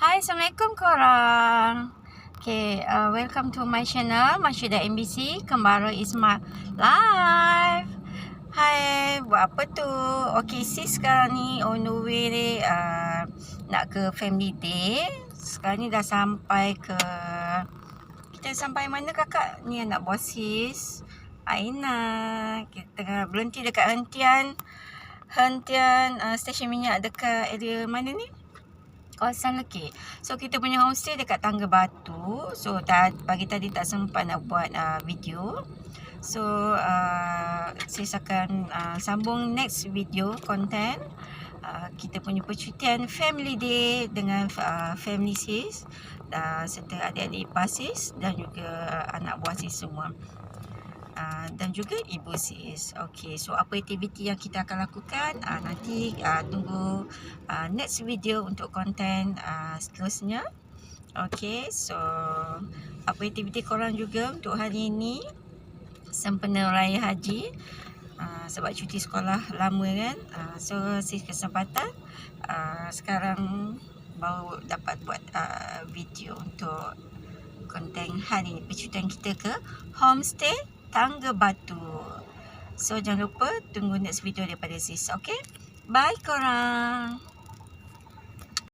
Hai, Assalamualaikum korang. Okay, welcome to my channel, Masyida MBC, Kembara is my life. Hai, buat apa tu? Okay, sis sekarang ni on the way ni, nak ke family day. Sekarang ni dah sampai ke... Kita sampai mana kakak? Ni anak buah sis Aina. Kita tengah berhenti dekat hentian stesen minyak dekat area mana ni? Kawasan Lekir. So kita punya homestay dekat Tangga Batu. So pagi tadi tak sempat nak buat video. So saya akan sambung next video content. Kita punya percutian family day dengan family sis serta adik-adik ipar sis dan juga anak buah sis semua. Dan juga ibu sis. Okay, so apa aktiviti yang kita akan lakukan nanti tunggu next video untuk konten seterusnya. Okay, so apa aktiviti korang juga untuk hari ini sempena raya haji, sebab cuti sekolah lama kan. So sis kesempatan sekarang baru dapat buat video untuk konten hari ini, percutian kita ke homestay Tangga Batu. So jangan lupa tunggu next video daripada sis. Okay, bye korang.